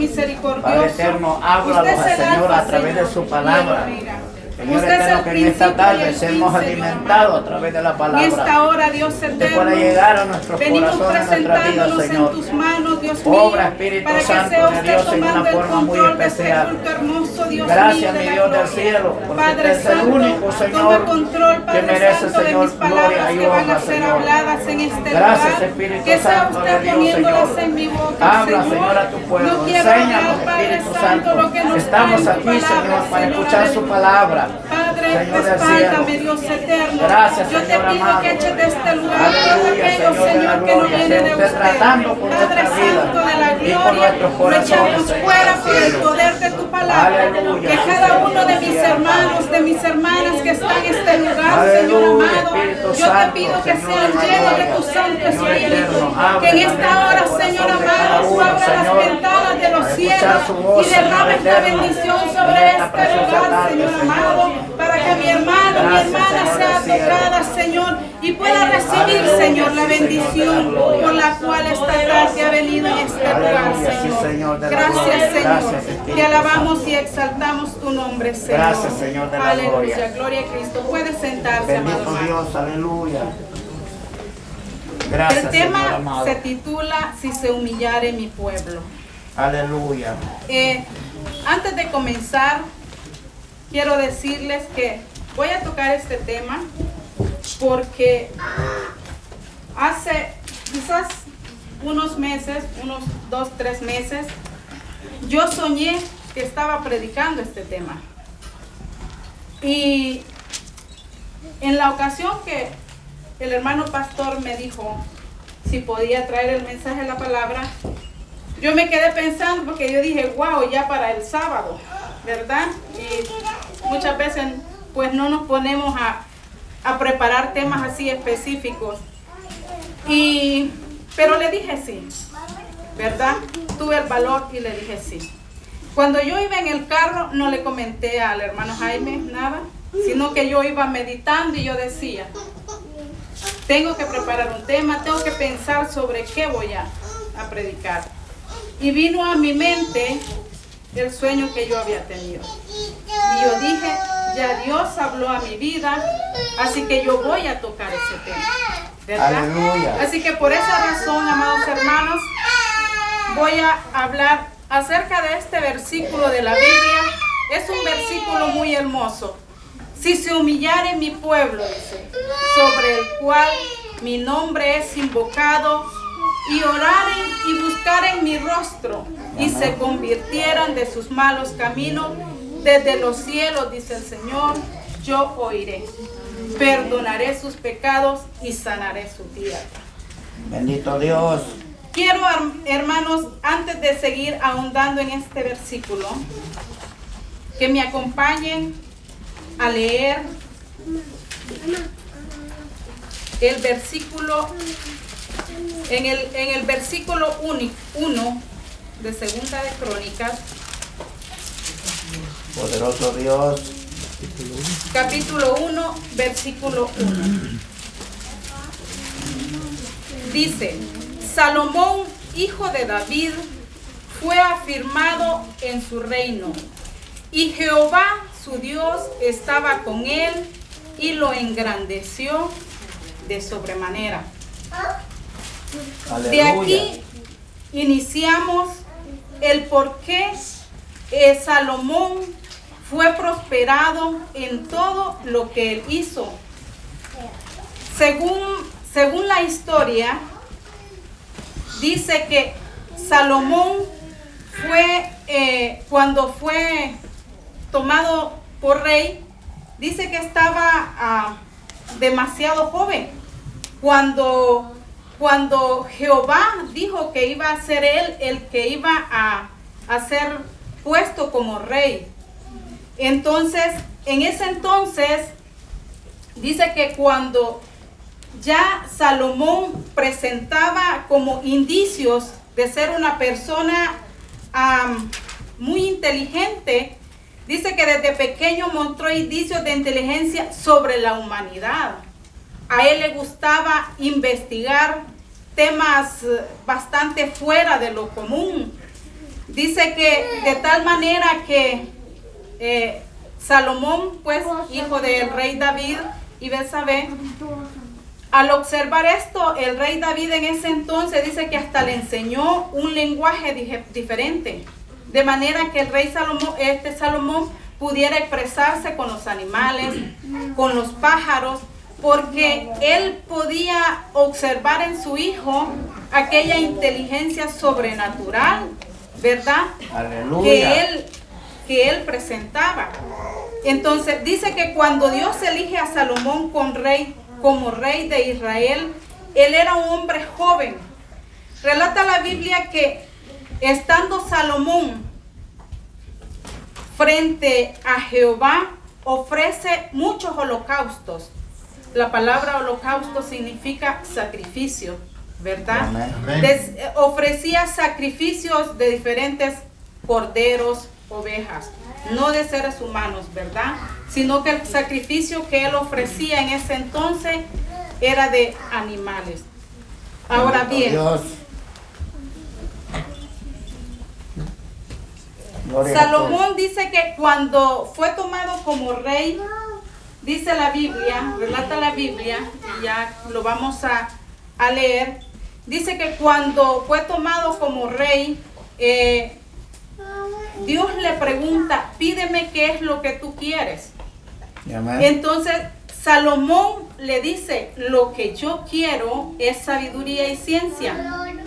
misericordioso. Padre eterno, háblanos, Usted es el Señor, Alfa, a través de Señor, su y el palabra. Omega. Señor Usted es eterno, el que en esta principio y tarde el seamos fin, Señor alimentados amado. a través de la En palabra. esta hora, Dios Usted eterno, puede llegar a nuestros venimos corazones, a nuestra vida, presentándonos en Señor. tus manos, Dios mío, Obra, Espíritu para que Santo sea de usted Dios, en una tomando el forma muy control de este especial. culto hermoso, Dios Gracias, mío, mi de la Dios del gloria. cielo, porque Padre usted es el Santo, único, toma Señor, control, que Padre merece, Santo, de Señor, mis palabras gloria y que van a honra, ser Señor. habladas en este Gracias, lugar. Espíritu Que sea Santo usted de Dios, poniéndolas Señor. en mi boca, Habla, Señor. Señor, a tu pueblo. No quiero Enséñanos, hablar, Padre Espíritu Santo, lo que no está Estamos en tu aquí, palabra, Señor, para Señor, escuchar su aleluya. palabra. Padre, Señor del respáldame, cielo. Dios eterno. Gracias, Yo te Señor pido amado. que eches de este lugar todo Aleluya, aquello, Señor de la Señor, que no gloria. viene Sea de usted usted. tratando con Padre nuestra vida Santo de la y con gloria, nuestros lo corazones, echamos Señor fuera del por el cielo. poder de tu palabra. Aleluya, Que sí, cada Señor uno de del mis cielo. hermanos, de mis hermanas que están en este lugar, Aleluya, Señor amado, Espíritu yo te Santo, pido que Señor sean de la llenos de gloria. tu Santo Señor Espíritu. eterno, Que abre en la esta mente, hora, el corazón Señor de cada amado, tú uno, abras las Señor, ventanas de los para cielos escuchar su voz, y Señor derrames la eterno, bendición en sobre esta este preciosa lugar, tarde, Señor Señor. amado, para que mi hermano, mi Gracias, hermana Señor sea del cielo. tocada, Señor, y pueda recibir, Aleluya, Señor, la sí, Señor de la bendición gloria. por la cual esta tarde ha venido en este lugar, Aleluya, sí, Señor. Señor de la Gracias, gloria. Señor. Gracias, Espíritu Te alabamos Santo. y exaltamos tu nombre, Señor. Gracias, Señor de la Aleluya, gloria. gloria a Cristo. Puede sentarse, amado Bendito hermano. Dios, aleluya. Gracias, El Señor tema amado. se titula Si se humillare mi pueblo. Aleluya. Antes de comenzar, quiero decirles que voy a tocar este tema porque hace quizás unos meses, unos 2, 3 meses, yo soñé que estaba predicando este tema. Y en la ocasión que el hermano pastor me dijo si podía traer el mensaje de la palabra, yo me quedé pensando porque yo dije, wow, ya para el sábado, ¿verdad? Y muchas veces pues no nos ponemos a preparar temas así específicos. Pero le dije sí, ¿verdad? Tuve el valor y le dije sí. Cuando yo iba en el carro no le comenté al hermano Jaime nada, sino que yo iba meditando y yo decía, tengo que preparar un tema, tengo que pensar sobre qué voy a predicar. Y vino a mi mente el sueño que yo había tenido. Y yo dije, ya Dios habló a mi vida, así que yo voy a tocar ese tema, ¿verdad? Aleluya. Así que por esa razón, amados hermanos, voy a hablar acerca de este versículo de la Biblia. Es un versículo muy hermoso. Si se humillare mi pueblo, dice, sobre el cual mi nombre es invocado, y oraren y buscaren mi rostro, y se convirtieran de sus malos caminos, desde los cielos, dice el Señor, yo oiré, perdonaré sus pecados y sanaré su tierra. Bendito Dios. Quiero, hermanos, antes de seguir ahondando en este versículo, que me acompañen a leer el versículo, en el versículo 1 de Segunda de Crónicas, Poderoso Dios. capítulo 1, versículo 1. Dice, Salomón, hijo de David, fue afirmado en su reino, y Jehová, su Dios, estaba con él y lo engrandeció de sobremanera. Aleluya. De aquí iniciamos el por qué Salomón fue prosperado en todo lo que él hizo. Según la historia, dice que Salomón fue, cuando fue tomado por rey, dice que estaba demasiado joven. Cuando Jehová dijo que iba a ser él el que iba a ser puesto como rey. Entonces, en ese entonces, dice que cuando ya Salomón presentaba como indicios de ser una persona muy inteligente, dice que desde pequeño mostró indicios de inteligencia sobre la humanidad. A él le gustaba investigar temas bastante fuera de lo común. Dice que de tal manera que Salomón, pues, hijo del rey David y Betsabé, al observar esto, el rey David en ese entonces dice que hasta le enseñó un lenguaje diferente, de manera que el rey Salomón pudiera expresarse con los animales, con los pájaros, porque él podía observar en su hijo aquella inteligencia sobrenatural, ¿verdad? Aleluya. Que él presentaba. Entonces dice que cuando Dios elige a Salomón como rey de Israel, él era un hombre joven. Relata la Biblia que estando Salomón frente a Jehová, ofrece muchos holocaustos. La palabra holocausto significa sacrificio, ¿verdad? Amén. Ofrecía sacrificios de diferentes corderos, ovejas, no de seres humanos, ¿verdad? Sino que el sacrificio que él ofrecía en ese entonces era de animales. Ahora bien, Dios. Salomón dice que cuando fue tomado como rey, dice la Biblia, relata la Biblia, y ya lo vamos a leer, dice que cuando fue tomado como rey, Dios le pregunta, pídeme qué es lo que tú quieres. Amén. Entonces Salomón le dice, lo que yo quiero es sabiduría y ciencia. Amén.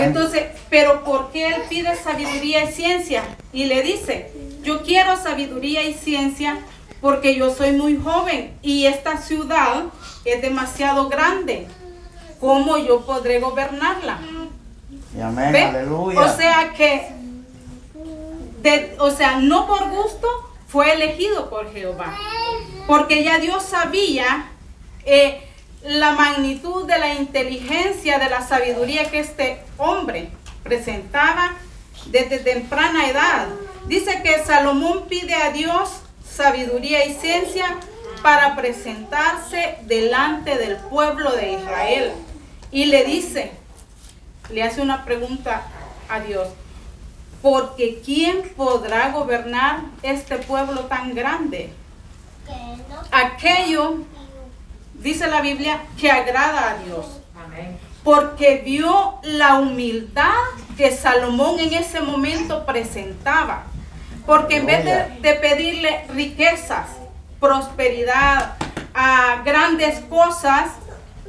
Entonces, pero ¿por qué él pide sabiduría y ciencia? Y le dice, yo quiero sabiduría y ciencia porque yo soy muy joven y esta ciudad es demasiado grande. ¿Cómo yo podré gobernarla? Amén. ¿Ve? Aleluya. O sea que, no por gusto fue elegido por Jehová, porque ya Dios sabía la magnitud de la inteligencia, de la sabiduría que este hombre presentaba desde temprana edad. Dice que Salomón pide a Dios sabiduría y ciencia para presentarse delante del pueblo de Israel. Y le dice, le hace una pregunta a Dios, porque ¿quién podrá gobernar este pueblo tan grande? Aquello, dice la Biblia, que agrada a Dios. Porque vio la humildad que Salomón en ese momento presentaba. Porque en vez de pedirle riquezas, prosperidad, a grandes cosas,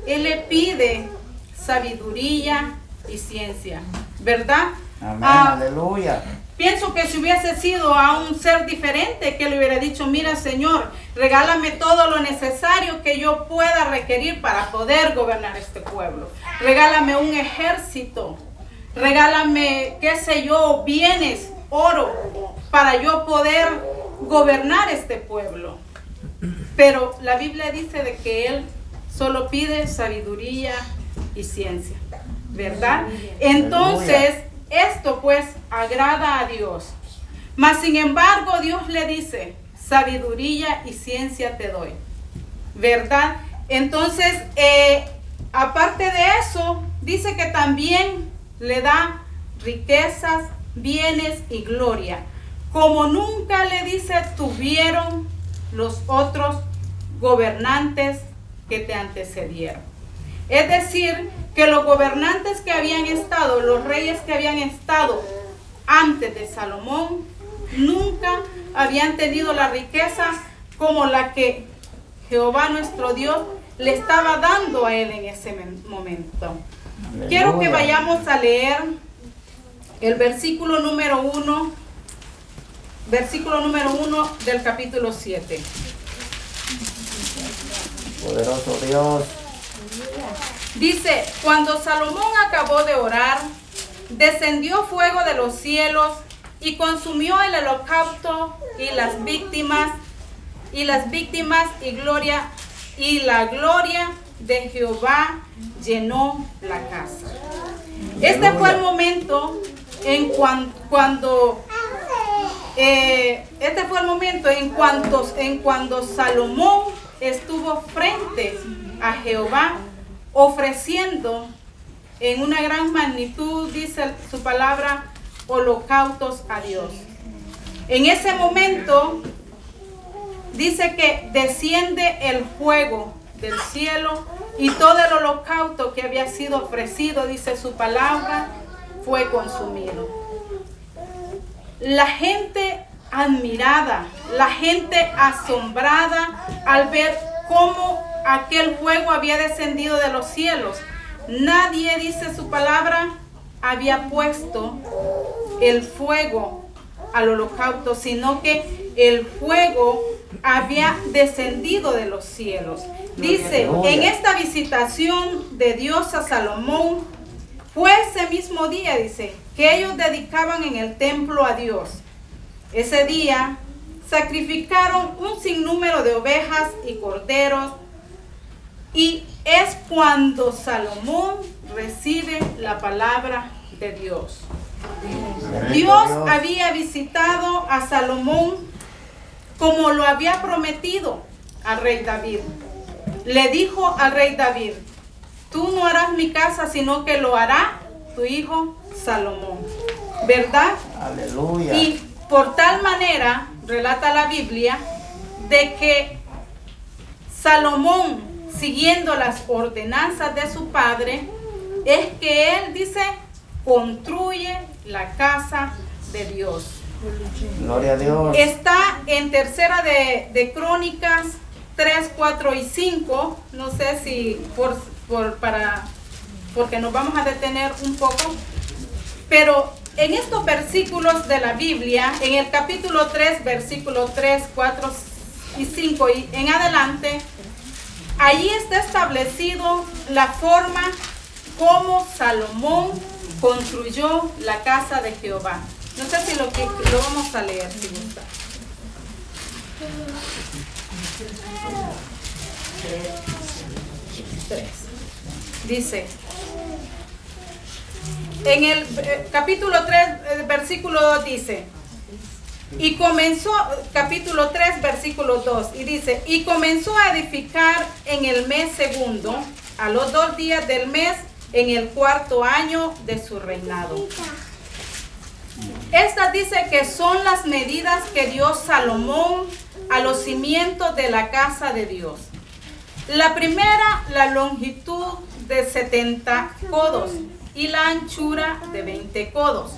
él le pide sabiduría y ciencia, ¿verdad? Amén. Aleluya. Pienso que si hubiese sido a un ser diferente, que le hubiera dicho, mira Señor, regálame todo lo necesario que yo pueda requerir para poder gobernar este pueblo. Regálame un ejército, regálame, qué sé yo, bienes, oro, para yo poder gobernar este pueblo. Pero la Biblia dice de que él solo pide sabiduría y ciencia, ¿verdad? Entonces, esto pues agrada a Dios. Mas sin embargo, Dios le dice, sabiduría y ciencia te doy, ¿verdad? Entonces, aparte de eso, dice que también le da riquezas, bienes y gloria, como nunca le dice tuvieron los otros gobernantes que te antecedieron. Es decir, que los gobernantes que habían estado, los reyes que habían estado antes de Salomón, nunca habían tenido la riqueza como la que Jehová nuestro Dios le estaba dando a él en ese momento. Aleluya. Quiero que vayamos a leer el versículo número 1 del capítulo 7. Poderoso Dios. Dice, cuando Salomón acabó de orar, descendió fuego de los cielos y consumió el holocausto y las víctimas y la gloria de Jehová llenó la casa. Este fue el momento en cuando Salomón estuvo frente a Jehová ofreciendo en una gran magnitud, dice su palabra, holocaustos a Dios. En ese momento dice que desciende el fuego del cielo y todo el holocausto que había sido ofrecido, dice su palabra, fue consumido. La gente admirada, la gente asombrada al ver cómo aquel fuego había descendido de los cielos. Nadie, dice su palabra, había puesto el fuego al holocausto, sino que el fuego había descendido de los cielos. Dice, en esta visitación de Dios a Salomón, fue ese mismo día, dice, que ellos dedicaban en el templo a Dios. Ese día sacrificaron un sinnúmero de ovejas y corderos, y es cuando Salomón recibe la palabra de Dios. Dios había visitado a Salomón como lo había prometido al rey David. Le dijo al rey David: tú no harás mi casa, sino que lo hará tu hijo Salomón. ¿Verdad? Aleluya. Y por tal manera, relata la Biblia, de que Salomón, siguiendo las ordenanzas de su padre, es que él, dice, construye la casa de Dios. Gloria a Dios. Está en tercera de Crónicas 3, 4 y 5. No sé si porque nos vamos a detener un poco. Pero en estos versículos de la Biblia, en el capítulo 3, versículo 3, 4 y 5 y en adelante, allí está establecido la forma como Salomón construyó la casa de Jehová. No sé si lo vamos a leer, si gusta. Dice, en el capítulo 3, versículo 2 dice, y comenzó, capítulo 3, versículo 2, y dice, y comenzó a edificar en el mes segundo, a los 2 días del mes, en el 4º año de su reinado. Estas dice que son las medidas que dio Salomón a los cimientos de la casa de Dios. La primera, la longitud de 70 codos y la anchura de 20 codos.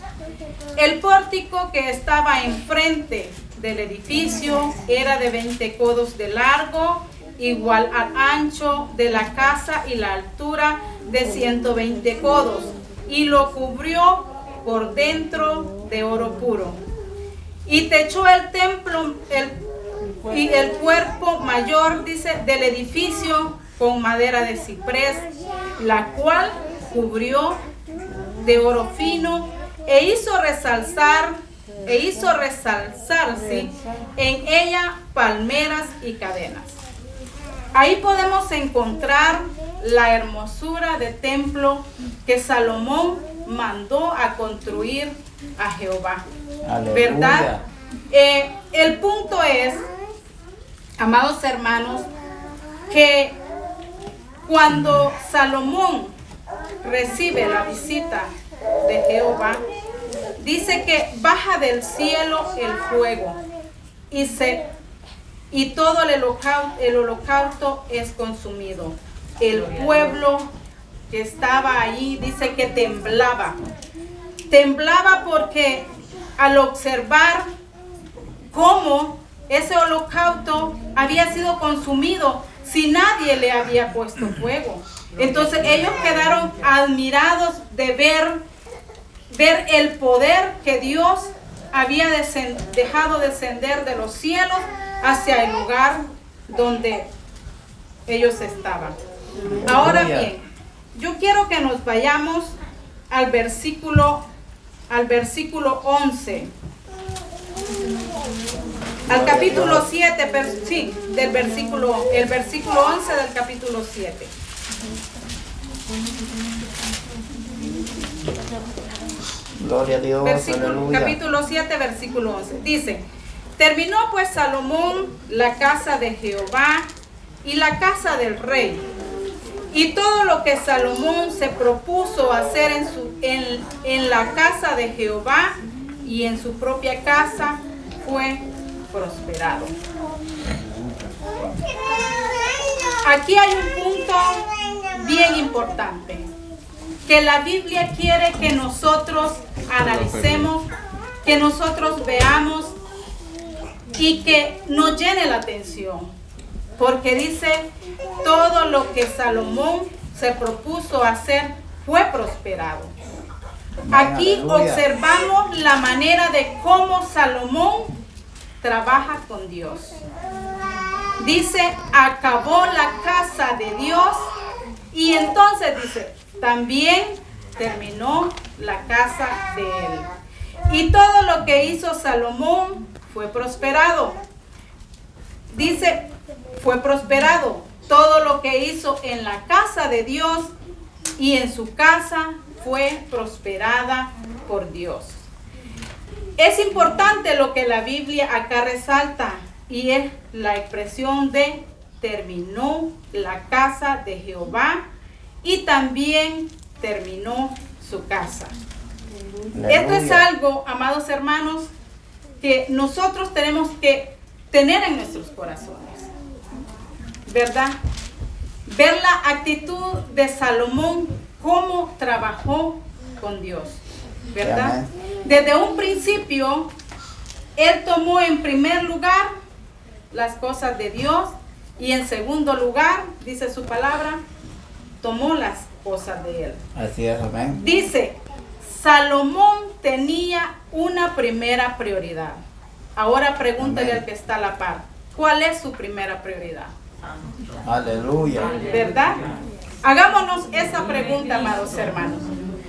El pórtico que estaba enfrente del edificio era de 20 codos de largo, igual al ancho de la casa, y la altura de 120 codos, y lo cubrió por dentro de oro puro. Y techó el templo y el cuerpo mayor, dice, del edificio con madera de ciprés, la cual cubrió de oro fino, e hizo resalzarse en ella palmeras y cadenas. Ahí podemos encontrar la hermosura de templo que Salomón mandó a construir a Jehová. Aleluya. ¿Verdad? El punto es, amados hermanos, que cuando Salomón recibe la visita de Jehová, dice que baja del cielo el fuego y todo el holocausto es consumido. El pueblo que estaba allí dice que temblaba porque al observar cómo ese holocausto había sido consumido si nadie le había puesto fuego. Entonces ellos quedaron admirados de ver el poder que Dios había dejado descender de los cielos hacia el lugar donde ellos estaban. Ahora bien, yo quiero que nos vayamos al versículo 11. Al capítulo 7, el versículo 11 del capítulo 7. Gloria a Dios. Aleluya. Capítulo 7, versículo 11. Dice, terminó pues Salomón la casa de Jehová y la casa del rey, Y todo lo que Salomón se propuso hacer en la casa de Jehová y en su propia casa fue prosperado. Aquí hay un punto bien importante que la Biblia quiere que nosotros analicemos, que nosotros veamos y que nos llene la atención, porque dice todo lo que Salomón se propuso hacer fue prosperado. Aquí observamos la manera de cómo Salomón trabaja con Dios. Dice, acabó la casa de Dios y entonces dice, también terminó la casa de él. Y todo lo que hizo Salomón fue prosperado. Dice, fue prosperado. Todo lo que hizo en la casa de Dios y en su casa fue prosperada por Dios. Es importante lo que la Biblia acá resalta y es la expresión de terminó la casa de Jehová y también terminó su casa. Aleluya. Esto es algo, amados hermanos, que nosotros tenemos que tener en nuestros corazones, ¿verdad? Ver la actitud de Salomón, cómo trabajó con Dios, ¿verdad? Desde un principio, él tomó en primer lugar las cosas de Dios y en segundo lugar, dice su palabra, tomó las cosas de él. Así es, amén. Dice, Salomón tenía una primera prioridad. Ahora pregúntale al que está a la par, ¿cuál es su primera prioridad? Aleluya. ¿Verdad? Hagámonos esa pregunta, amados hermanos.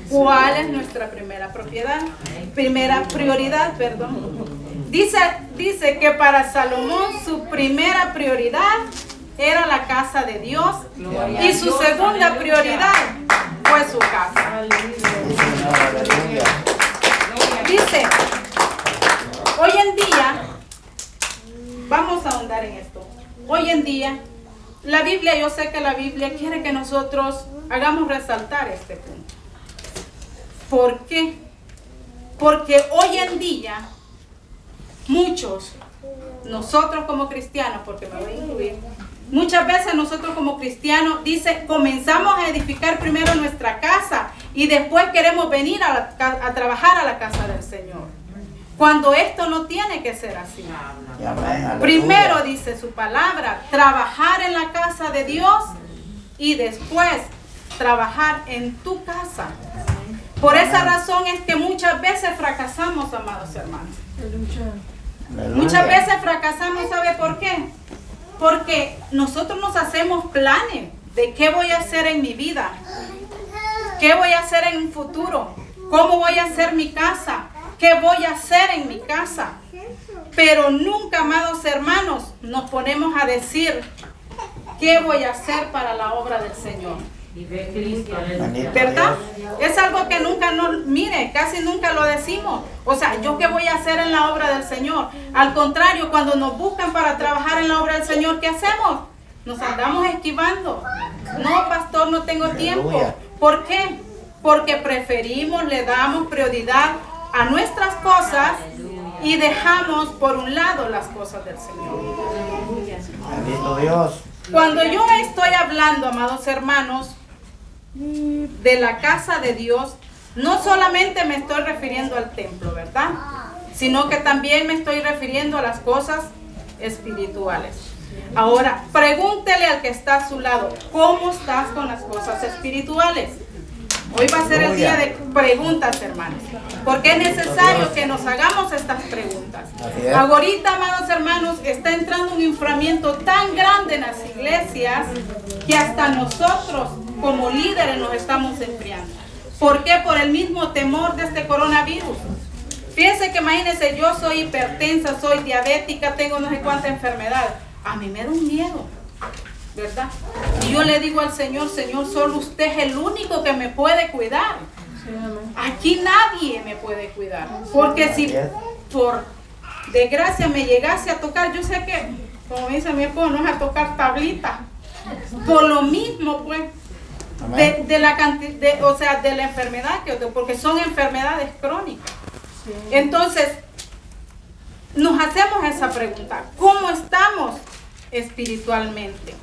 ¿Cuál es nuestra primera propiedad? Primera prioridad, perdón. Dice que para Salomón su primera prioridad era la casa de Dios y su segunda prioridad fue su casa. Aleluya. Dice, hoy en día, vamos a ahondar en esto. Hoy en día, la Biblia, yo sé que la Biblia quiere que nosotros hagamos resaltar este punto. ¿Por qué? Porque hoy en día, muchos, nosotros como cristianos, porque me voy a incluir, muchas veces nosotros como cristianos, dice, comenzamos a edificar primero nuestra casa y después queremos venir a trabajar a la casa del Señor. Cuando esto no tiene que ser así. Amén. Primero, dice su palabra, trabajar en la casa de Dios y después trabajar en tu casa. Por esa razón es que muchas veces fracasamos, amados hermanos. Aleluya. Muchas veces fracasamos, ¿sabe por qué? Porque nosotros nos hacemos planes de qué voy a hacer en mi vida, qué voy a hacer en un futuro, cómo voy a hacer mi casa, qué voy a hacer en mi casa. Pero nunca, amados hermanos, nos ponemos a decir qué voy a hacer para la obra del Señor. ¿Verdad? Es algo que nunca, casi nunca lo decimos. O sea, ¿yo qué voy a hacer en la obra del Señor? Al contrario, cuando nos buscan para trabajar en la obra del Señor, ¿qué hacemos? Nos andamos esquivando. No, pastor, no tengo tiempo. ¿Por qué? Porque preferimos, le damos prioridad a nuestras cosas y dejamos por un lado las cosas del Señor. Bendito Dios. Cuando yo estoy hablando, amados hermanos, de la casa de Dios, no solamente me estoy refiriendo al templo, ¿verdad? Sino que también me estoy refiriendo a las cosas espirituales. Ahora, pregúntele al que está a su lado, ¿cómo estás con las cosas espirituales? Hoy va a ser el día de preguntas, hermanos, porque es necesario que nos hagamos estas preguntas. Ahorita, amados hermanos, está entrando un inframiento tan grande en las iglesias que hasta nosotros como líderes nos estamos enfriando. ¿Por qué? Por el mismo temor de este coronavirus. Fíjense que imagínense, yo soy hipertensa, soy diabética, tengo no sé cuánta enfermedad. A mí me da un miedo, ¿verdad? Y yo le digo al Señor, Señor, solo usted es el único que me puede cuidar. Aquí nadie me puede cuidar. Porque si por desgracia me llegase a tocar, yo sé que, como dice mi esposo, no es a tocar tablita. Por lo mismo, pues, Amén. de la cantidad, o sea, de la enfermedad, porque son enfermedades crónicas. Entonces, nos hacemos esa pregunta: ¿cómo estamos espiritualmente?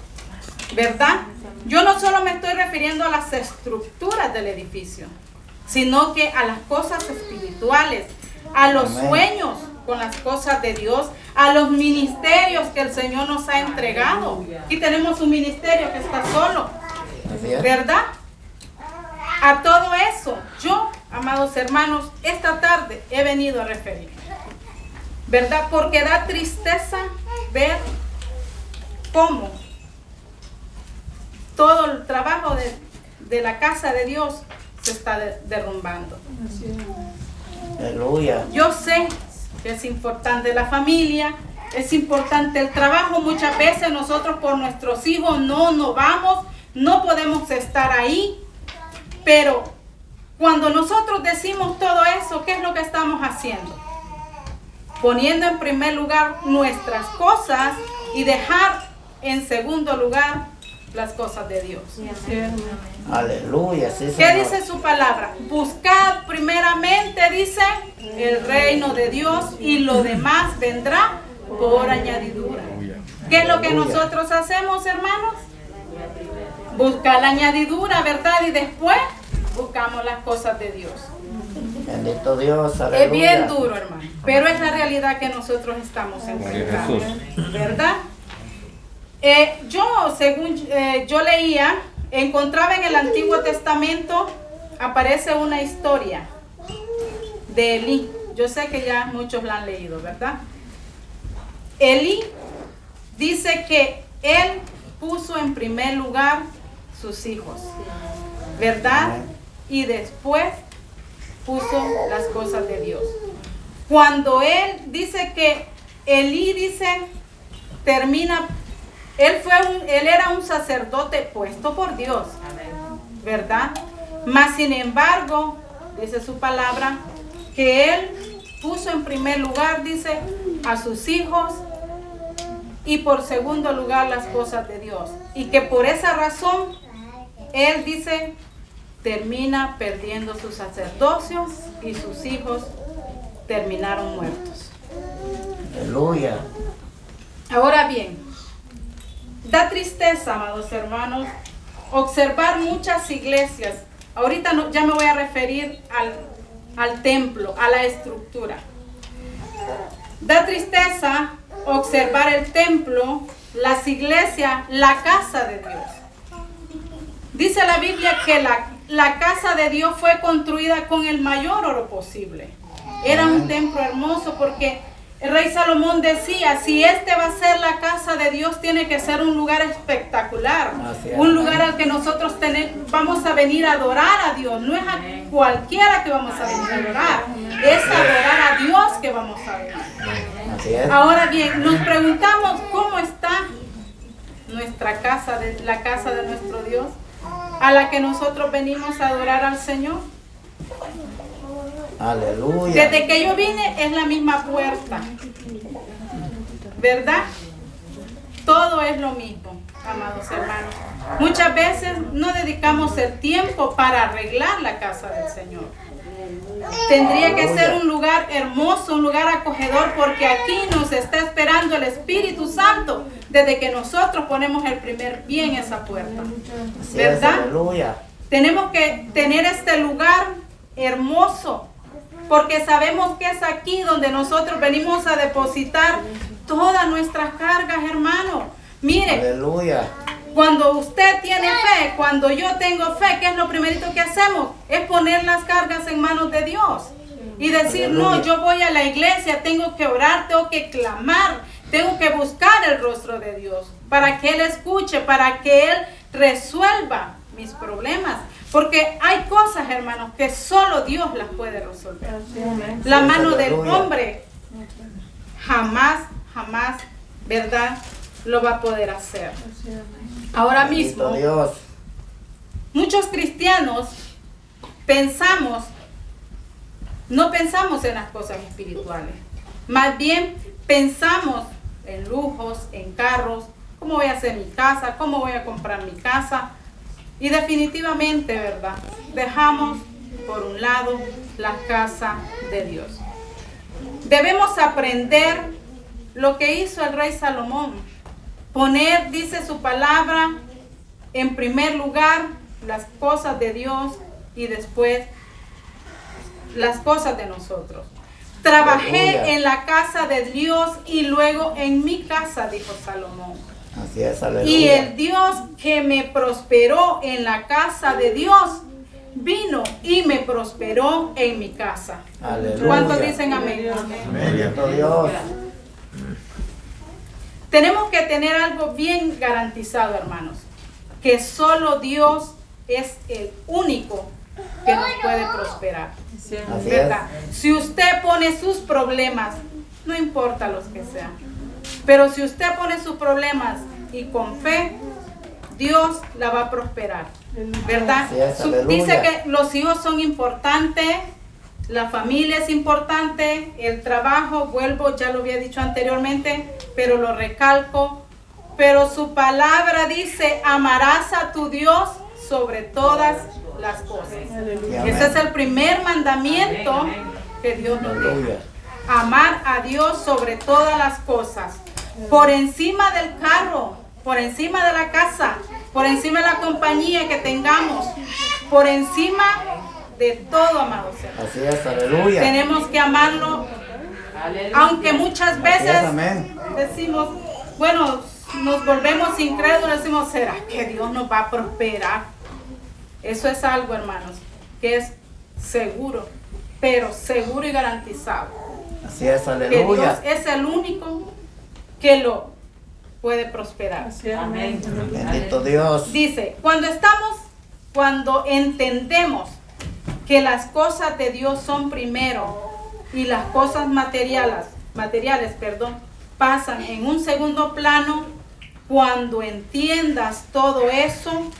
¿Verdad? Yo no solo me estoy refiriendo a las estructuras del edificio, sino que a las cosas espirituales, a los Amén. sueños con las cosas de Dios, a los ministerios que el Señor nos ha entregado. Aquí tenemos un ministerio que está solo, Así es. ¿verdad? A todo eso, yo, amados hermanos, esta tarde he venido a referir, ¿verdad? Porque da tristeza ver cómo todo el trabajo de la casa de Dios se está derrumbando. Aleluya. Yo sé que es importante la familia, es importante el trabajo. Muchas veces nosotros por nuestros hijos no vamos, no podemos estar ahí. Pero cuando nosotros decimos todo eso, ¿qué es lo que estamos haciendo? Poniendo en primer lugar nuestras cosas y dejar en segundo lugar las cosas de Dios. Aleluya. Sí, ¿Qué Señor. dice su palabra? Buscad primeramente, dice, el reino de Dios, y lo demás vendrá por añadidura. ¿Qué es lo que Aleluya. nosotros hacemos, hermanos? Buscar la añadidura, ¿verdad? Y después buscamos las cosas de Dios. Bendito Dios. Aleluya. Es bien duro, hermano, pero es la realidad que nosotros estamos enfrentando, ¿verdad? Según yo leía, encontraba en el Antiguo Testamento, aparece una historia de Elí. Yo sé que ya muchos la han leído, ¿verdad? Elí dice que él puso en primer lugar sus hijos, ¿verdad? Amén. Y después puso las cosas de Dios. Cuando él dice que Elí dice, termina, él era un sacerdote puesto por Dios, ¿verdad? Mas sin embargo, dice su palabra, que él puso en primer lugar, dice, a sus hijos, y por segundo lugar las cosas de Dios. Y que por esa razón, él dice, termina perdiendo su sacerdocio y sus hijos terminaron muertos. Aleluya. Ahora bien, da tristeza, amados hermanos, observar muchas iglesias. Ahorita ya me voy a referir al templo, a la estructura. Da tristeza observar el templo, las iglesias, la casa de Dios. Dice la Biblia que la casa de Dios fue construida con el mayor oro posible. Era un templo hermoso porque el rey Salomón decía, si este va a ser la casa de Dios, tiene que ser un lugar espectacular. Un lugar al que nosotros vamos a venir a adorar a Dios. No es a cualquiera que vamos a venir a adorar. Es adorar a Dios que vamos a venir. Así es. Ahora bien, nos preguntamos cómo está nuestra casa, la casa de nuestro Dios, a la que nosotros venimos a adorar al Señor. Aleluya. Desde que yo vine es la misma puerta, ¿verdad? Todo es lo mismo, amados hermanos. Muchas veces no dedicamos el tiempo para arreglar la casa del Señor. Tendría que ser un lugar hermoso, un lugar acogedor, porque aquí nos está esperando el Espíritu Santo desde que nosotros ponemos el primer pie en esa puerta, Así es. ¿verdad? Aleluya. Tenemos que tener este lugar hermoso, porque sabemos que es aquí donde nosotros venimos a depositar todas nuestras cargas, hermano. Mire, Aleluya. cuando usted tiene fe, cuando yo tengo fe, ¿qué es lo primerito que hacemos? Es poner las cargas en manos de Dios. Y decir, Aleluya. no, yo voy a la iglesia, tengo que orar, tengo que clamar, tengo que buscar el rostro de Dios, para que Él escuche, para que Él resuelva mis problemas. Porque hay cosas, hermanos, que solo Dios las puede resolver. La Sí, mano del aleluya. hombre jamás, ¿verdad?, lo va a poder hacer. Ahora mismo, Bendito Dios. muchos cristianos no pensamos en las cosas espirituales. Más bien pensamos en lujos, en carros, cómo voy a hacer mi casa, cómo voy a comprar mi casa. Y definitivamente, ¿verdad? Dejamos por un lado la casa de Dios. Debemos aprender lo que hizo el rey Salomón. Poner, dice su palabra, en primer lugar las cosas de Dios y después las cosas de nosotros. Trabajé Aleluya. en la casa de Dios y luego en mi casa, dijo Salomón. Así es, aleluya. Y el Dios que me prosperó en la casa de Dios vino y me prosperó en mi casa. Aleluya. ¿Cuántos dicen amén? Bendito Dios. Tenemos que tener algo bien garantizado, hermanos, que solo Dios es el único que nos puede prosperar. Así ¿Verdad? Si usted pone sus problemas, no importa los que sean, pero si usted pone sus problemas y con fe, Dios la va a prosperar, ¿verdad? Así es, aleluya. Dice que los hijos son importantes, la familia es importante, el trabajo, vuelvo, ya lo había dicho anteriormente, pero lo recalco, pero su palabra dice, amarás a tu Dios sobre todas las cosas. Aleluya. Ese es el primer mandamiento que Dios nos deja. Aleluya. Amar a Dios sobre todas las cosas, por encima del carro, por encima de la casa, por encima de la compañía que tengamos, por encima de todo, amados hermanos. Así es, aleluya. Tenemos que amarlo, aunque muchas Así veces es, amén. decimos, bueno, nos volvemos incrédulos, decimos, ¿será que Dios nos va a prosperar? Eso es algo, hermanos, que es seguro, pero seguro y garantizado. Así es, Que Dios aleluya. es el único que lo puede prosperar. Amén. Bendito Dios. Dice, cuando entendemos que las cosas de Dios son primero y las cosas materiales, pasan en un segundo plano, cuando entiendas todo eso,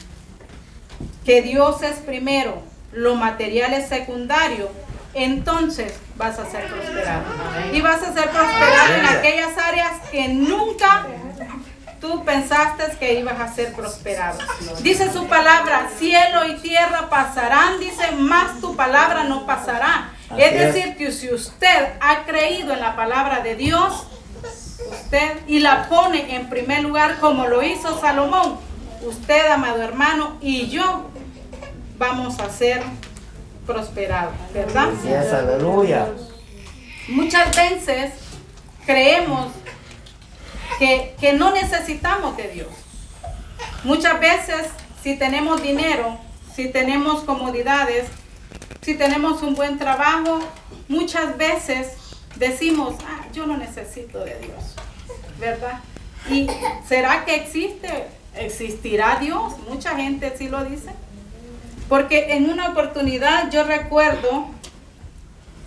que Dios es primero, lo material es secundario, entonces vas a ser prosperado. Y vas a ser prosperado en aquellas áreas que nunca tú pensaste que ibas a ser prosperado. Dice su palabra, cielo y tierra pasarán, dice, más tu palabra no pasará. Así Es es. decir, que si usted ha creído en la palabra de Dios, usted y la pone en primer lugar como lo hizo Salomón, usted, amado hermano, y yo vamos a ser prosperados, ¿verdad? Así es, aleluya. Muchas veces creemos que no necesitamos de Dios. Muchas veces, si tenemos dinero, si tenemos comodidades, si tenemos un buen trabajo, muchas veces decimos, yo no necesito de Dios, ¿verdad? ¿Y será que existirá Dios? Mucha gente sí lo dice. Porque en una oportunidad yo recuerdo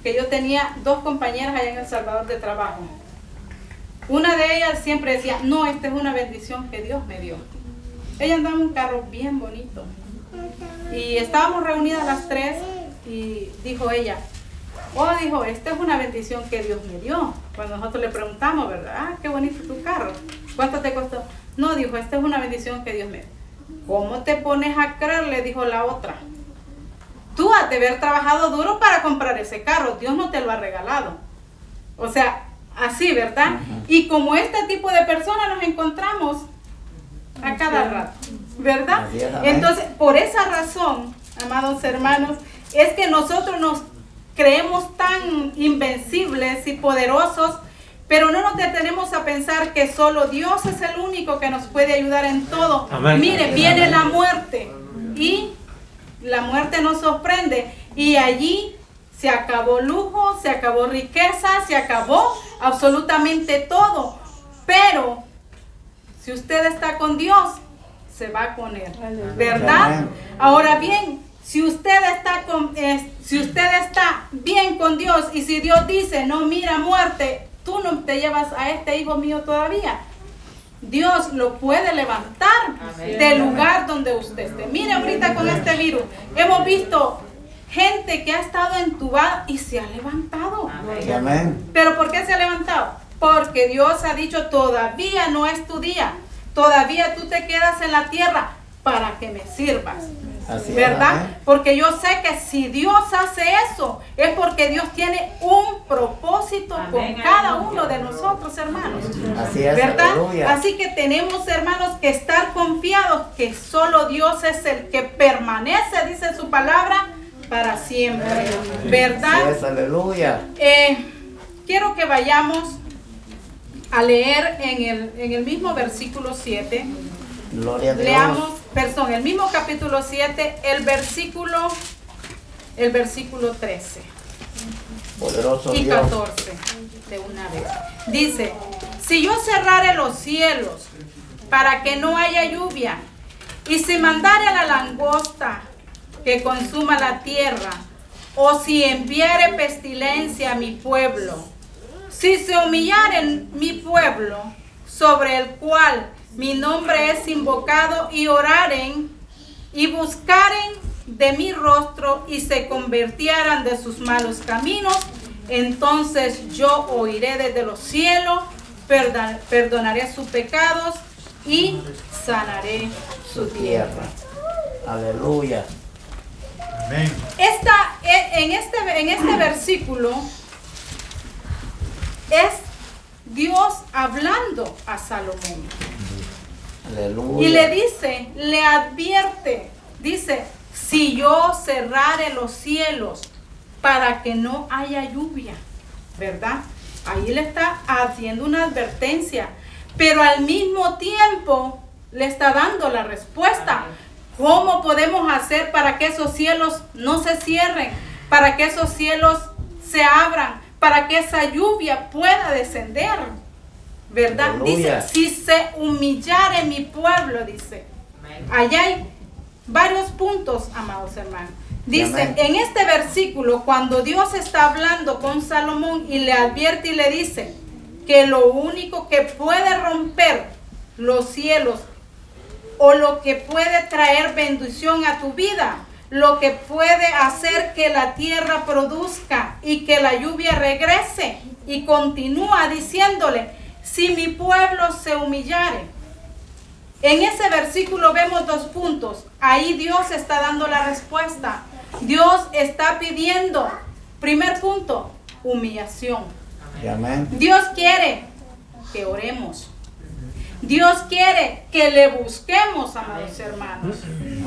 que yo tenía 2 compañeras allá en El Salvador de trabajo. Una de ellas siempre decía, no, esta es una bendición que Dios me dio. Ella andaba en un carro bien bonito. Y estábamos reunidas las 3 y dijo ella, dijo, esta es una bendición que Dios me dio. Cuando nosotros le preguntamos, ¿verdad? Qué bonito tu carro. ¿Cuánto te costó? No, dijo, esta es una bendición que Dios me dio. ¿Cómo te pones a creer? Le dijo la otra. Tú has de haber trabajado duro para comprar ese carro. Dios no te lo ha regalado. O sea, así, ¿verdad? Y como este tipo de personas nos encontramos a cada rato, ¿verdad? Así es, amén. Entonces, por esa razón, amados hermanos, es que nosotros nos creemos tan invencibles y poderosos, pero no nos detenemos a pensar que solo Dios es el único que nos puede ayudar en todo. Amén. Mire, Amén. viene la muerte y la muerte nos sorprende y allí se acabó lujo, se acabó riqueza, se acabó absolutamente todo. Pero si usted está con Dios, se va con Él, ¿verdad? Amén. Ahora bien, si usted está bien con Dios y si Dios dice, no, mira, muerte, tú no te llevas a este hijo mío todavía, Dios lo puede levantar del lugar donde usted esté. Mire, ahorita con este virus, hemos visto gente que ha estado entubada y se ha levantado. Amén. ¿Pero por qué se ha levantado? Porque Dios ha dicho, todavía no es tu día. Todavía tú te quedas en la tierra. para que me sirvas. Así es, ¿Verdad? amén. Porque yo sé que si Dios hace eso, es porque Dios tiene un propósito con cada uno de nosotros, hermanos. Así es, ¿Verdad? aleluya. Así que tenemos, hermanos, que estar confiados que solo Dios es el que permanece, dice su palabra, para siempre. ¿Verdad? Así es, aleluya. Quiero que vayamos a leer en el mismo versículo 7. Gloria a Dios. Leamos, el mismo capítulo 7, el versículo 13 Poderoso y Dios. 14 de una vez. Dice, si yo cerrare los cielos para que no haya lluvia, y si mandare a la langosta que consuma la tierra, o si enviare pestilencia a mi pueblo, si se humillare mi pueblo, sobre el cual mi nombre es invocado, y oraren y buscaren de mi rostro y se convirtieran de sus malos caminos, entonces yo oiré desde los cielos, perdonaré sus pecados y sanaré su tierra. Aleluya. Amén. En este versículo es Dios hablando a Salomón. Aleluya. Y le dice, le advierte, dice, si yo cerrare los cielos para que no haya lluvia, ¿verdad? Ahí le está haciendo una advertencia, pero al mismo tiempo le está dando la respuesta. ¿Cómo podemos hacer para que esos cielos no se cierren? Para que esos cielos se abran, para que esa lluvia pueda descender, ¿verdad? Aleluya. Dice, si se humillare mi pueblo, dice. Allá hay varios puntos, amados hermanos. Dice, Amén. en este versículo, cuando Dios está hablando con Salomón y le advierte y le dice que lo único que puede romper los cielos o lo que puede traer bendición a tu vida, lo que puede hacer que la tierra produzca y que la lluvia regrese, y continúa diciéndole, si mi pueblo se humillare. En ese versículo vemos dos puntos. Ahí Dios está dando la respuesta. Dios está pidiendo, primer punto, humillación. Amén. Dios quiere que oremos. Dios quiere que le busquemos, amados hermanos,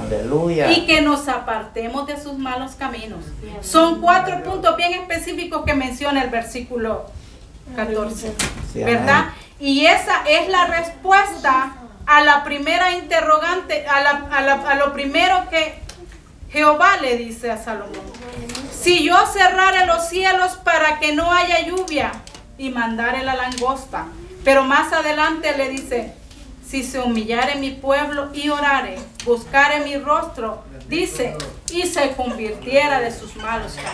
Aleluya. y que nos apartemos de sus malos caminos. Son 4 puntos bien específicos que menciona el versículo 14, Sí, ¿verdad? amén. Y esa es la respuesta a la primera interrogante, a lo primero que Jehová le dice a Salomón. Si yo cerrare los cielos para que no haya lluvia y mandare la langosta. Pero más adelante le dice, si se humillare mi pueblo y orare, buscare mi rostro, dice, y se convirtiera de sus malos caminos.